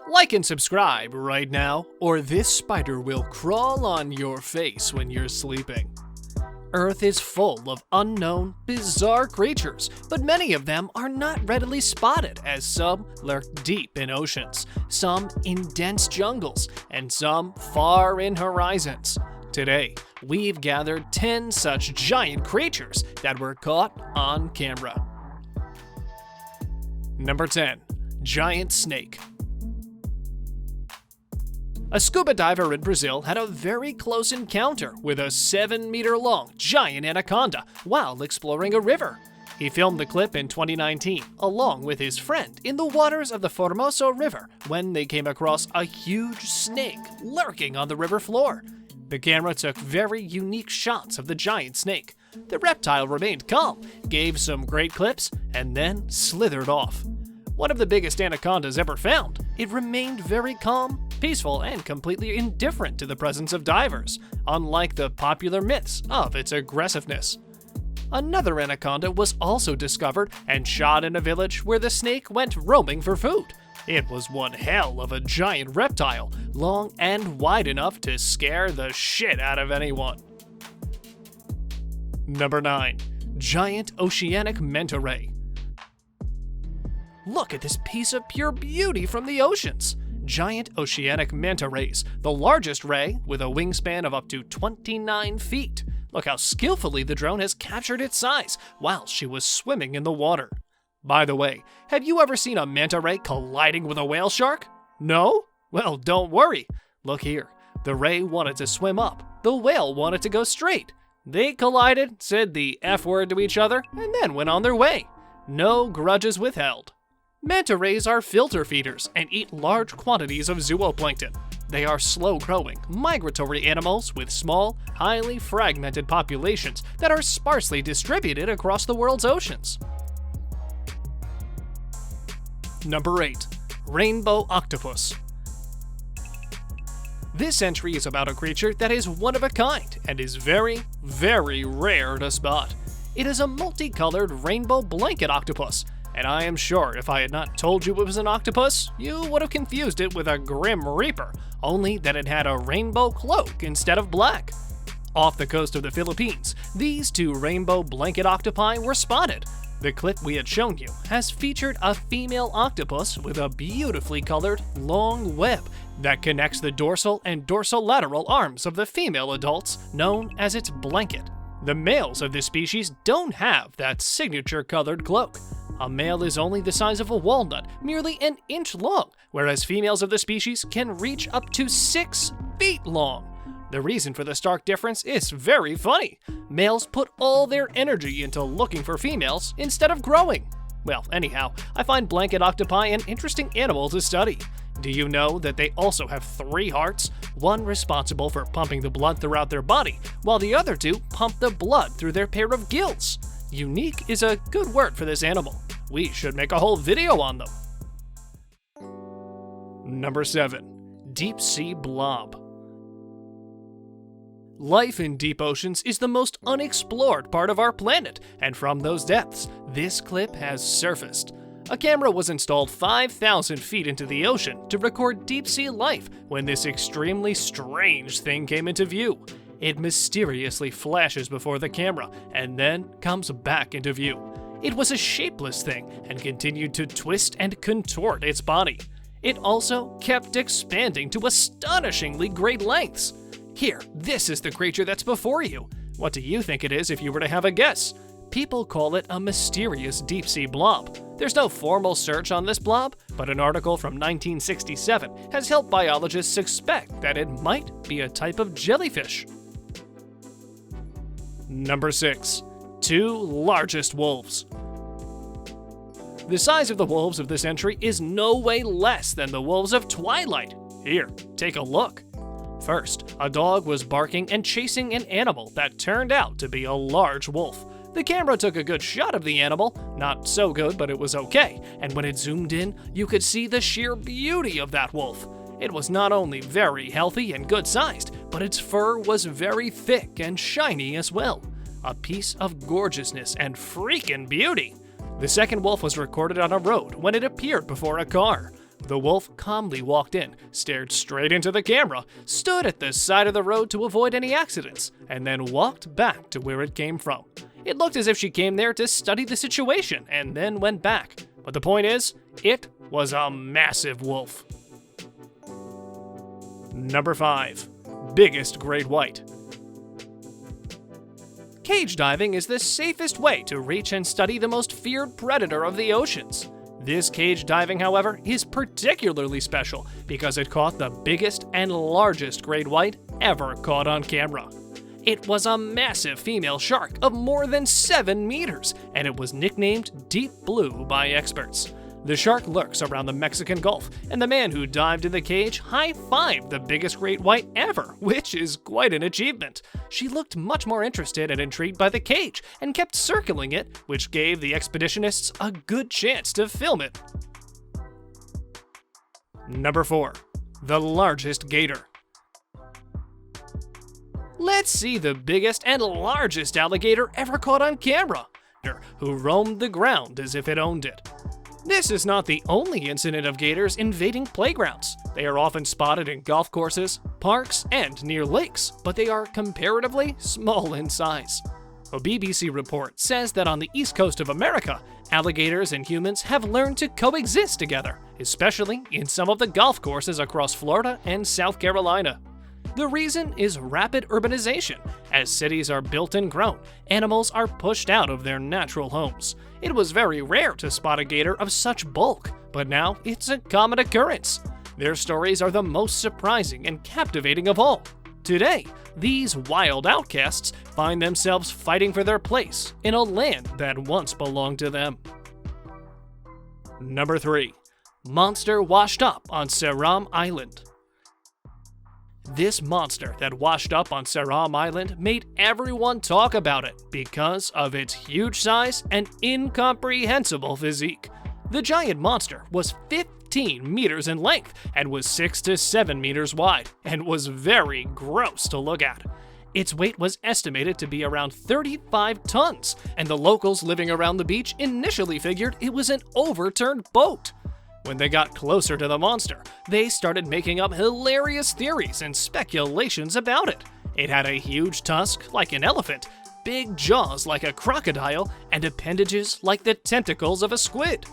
Like and subscribe right now, or this spider will crawl on your face when you're sleeping. Earth is full of unknown, bizarre creatures, but many of them are not readily spotted, as some lurk deep in oceans, some in dense jungles, and some far in horizons. Today, we've gathered 10 such giant creatures that were caught on camera. Number 10. Giant Snake. A scuba diver in Brazil had a very close encounter with a 7-meter-long giant anaconda while exploring a river. He filmed the clip in 2019 along with his friend in the waters of the Formoso River when they came across a huge snake lurking on the river floor. The camera took very unique shots of the giant snake. The reptile remained calm, gave some great clips, and then slithered off. One of the biggest anacondas ever found, it remained very calm, peaceful, and completely indifferent to the presence of divers, unlike the popular myths of its aggressiveness. Another anaconda was also discovered and shot in a village where the snake went roaming for food. It was one hell of a giant reptile, long and wide enough to scare the shit out of anyone. Number 9. Giant Oceanic Manta Ray. Look at this piece of pure beauty from the oceans. Giant oceanic manta rays, the largest ray with a wingspan of up to 29 feet. Look how skillfully the drone has captured its size while she was swimming in the water. By the way, have you ever seen a manta ray colliding with a whale shark? No? Well, don't worry. Look here. The ray wanted to swim up. The whale wanted to go straight. They collided, said the F word to each other, and then went on their way. No grudges withheld. Manta rays are filter feeders and eat large quantities of zooplankton. They are slow-growing, migratory animals with small, highly fragmented populations that are sparsely distributed across the world's oceans. Number 8. Rainbow Octopus. This entry is about a creature that is one of a kind and is very, very rare to spot. It is a multicolored rainbow blanket octopus. And I am sure if I had not told you it was an octopus, you would have confused it with a grim reaper, only that it had a rainbow cloak instead of black. Off the coast of the Philippines, these two rainbow blanket octopi were spotted. The clip we had shown you has featured a female octopus with a beautifully colored, long web that connects the dorsal and dorsolateral arms of the female adults, known as its blanket. The males of this species don't have that signature colored cloak. A male is only the size of a walnut, merely an inch long, whereas females of the species can reach up to 6 feet long. The reason for the stark difference is very funny. Males put all their energy into looking for females instead of growing. Well, anyhow, I find blanket octopi an interesting animal to study. Do you know that they also have 3 hearts, one responsible for pumping the blood throughout their body, while the other 2 pump the blood through their pair of gills? Unique is a good word for this animal. We should make a whole video on them. Number 7. Deep Sea Blob. Life in deep oceans is the most unexplored part of our planet, and from those depths, this clip has surfaced. A camera was installed 5,000 feet into the ocean to record deep sea life when this extremely strange thing came into view. It mysteriously flashes before the camera and then comes back into view. It was a shapeless thing and continued to twist and contort its body. It also kept expanding to astonishingly great lengths. Here, this is the creature that's before you. What do you think it is if you were to have a guess? People call it a mysterious deep-sea blob. There's no formal search on this blob, but an article from 1967 has helped biologists suspect that it might be a type of jellyfish. Number 6. 2 largest wolves. The size of the wolves of this entry is no way less than the wolves of Twilight. Here, take a look. First, a dog was barking and chasing an animal that turned out to be a large wolf. The camera took a good shot of the animal, not so good, but it was okay, and when it zoomed in, you could see the sheer beauty of that wolf. It was not only very healthy and good-sized, but its fur was very thick and shiny as well. A piece of gorgeousness and freaking beauty. The second wolf was recorded on a road when it appeared before a car. The wolf calmly walked in, stared straight into the camera, stood at the side of the road to avoid any accidents, and then walked back to where it came from. It looked as if she came there to study the situation and then went back. But the point is, it was a massive wolf. Number 5. Biggest great white. Cage diving is the safest way to reach and study the most feared predator of the oceans. This cage diving, however, is particularly special because it caught the biggest and largest great white ever caught on camera. It was a massive female shark of more than 7 meters, and it was nicknamed Deep Blue by experts. The shark lurks around the Mexican Gulf, and the man who dived in the cage high-fived the biggest great white ever, which is quite an achievement. She looked much more interested and intrigued by the cage, and kept circling it, which gave the expeditionists a good chance to film it. Number 4. The largest gator. Let's see the biggest and largest alligator ever caught on camera, who roamed the ground as if it owned it. This is not the only incident of gators invading playgrounds. They are often spotted in golf courses, parks, and near lakes, but they are comparatively small in size. A BBC report says that on the east coast of America, alligators and humans have learned to coexist together, especially in some of the golf courses across Florida and South Carolina. The reason is rapid urbanization. As cities are built and grown, animals are pushed out of their natural homes. It was very rare to spot a gator of such bulk, but now it's a common occurrence. Their stories are the most surprising and captivating of all. Today, these wild outcasts find themselves fighting for their place in a land that once belonged to them. Number 3. Monster washed up on SERAM Island. This monster that washed up on SERAM Island made everyone talk about it because of its huge size and incomprehensible physique. The giant monster was 15 meters in length and was 6 to 7 meters wide, and was very gross to look at. Its weight was estimated to be around 35 tons, and the locals living around the beach initially figured it was an overturned boat. When they got closer to the monster, they started making up hilarious theories and speculations about it. It had a huge tusk like an elephant, big jaws like a crocodile, and appendages like the tentacles of a squid.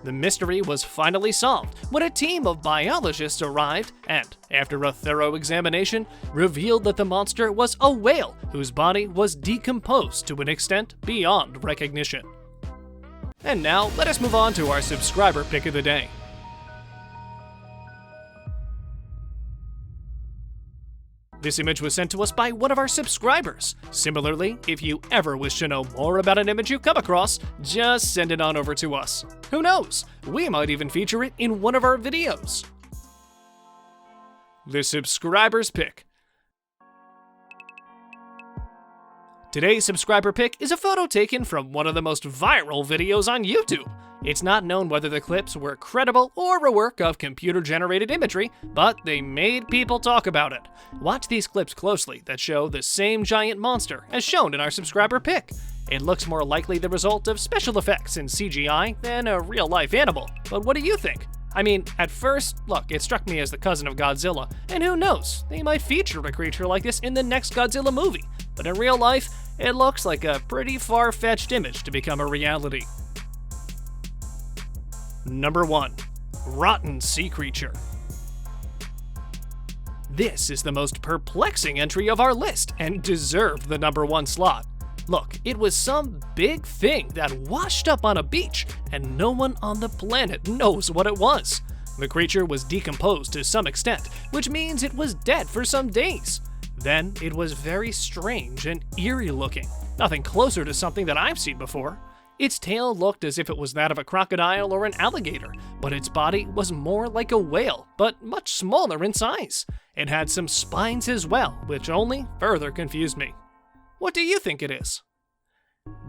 The mystery was finally solved when a team of biologists arrived and, after a thorough examination, revealed that the monster was a whale whose body was decomposed to an extent beyond recognition. And now, let us move on to our subscriber pick of the day. This image was sent to us by one of our subscribers. Similarly, if you ever wish to know more about an image you come across, just send it on over to us. Who knows? We might even feature it in one of our videos. The subscriber's pick. Today's subscriber pick is a photo taken from one of the most viral videos on YouTube. It's not known whether the clips were credible or a work of computer-generated imagery, but they made people talk about it. Watch these clips closely that show the same giant monster as shown in our subscriber pick. It looks more likely the result of special effects and CGI than a real-life animal, but what do you think? I mean, at first, look, it struck me as the cousin of Godzilla, and who knows, they might feature a creature like this in the next Godzilla movie. But in real life, it looks like a pretty far-fetched image to become a reality. Number 1. Rotten Sea Creature. This is the most perplexing entry of our list and deserved the number 1 slot. Look, it was some big thing that washed up on a beach, and no one on the planet knows what it was. The creature was decomposed to some extent, which means it was dead for some days. Then it was very strange and eerie looking, nothing closer to something that I've seen before. Its tail looked as if it was that of a crocodile or an alligator, but its body was more like a whale, but much smaller in size. It had some spines as well, which only further confused me. What do you think it is?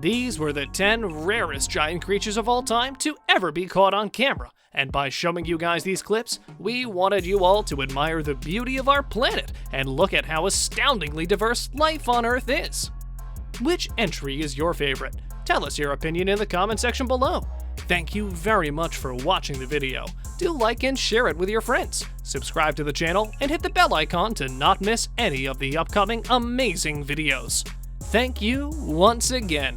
These were the 10 rarest giant creatures of all time to ever be caught on camera, and by showing you guys these clips, we wanted you all to admire the beauty of our planet and look at how astoundingly diverse life on Earth is. Which entry is your favorite? Tell us your opinion in the comment section below. Thank you very much for watching the video. do like and share it with your friends. Subscribe to the channel and hit the bell icon to not miss any of the upcoming amazing videos. Thank you once again.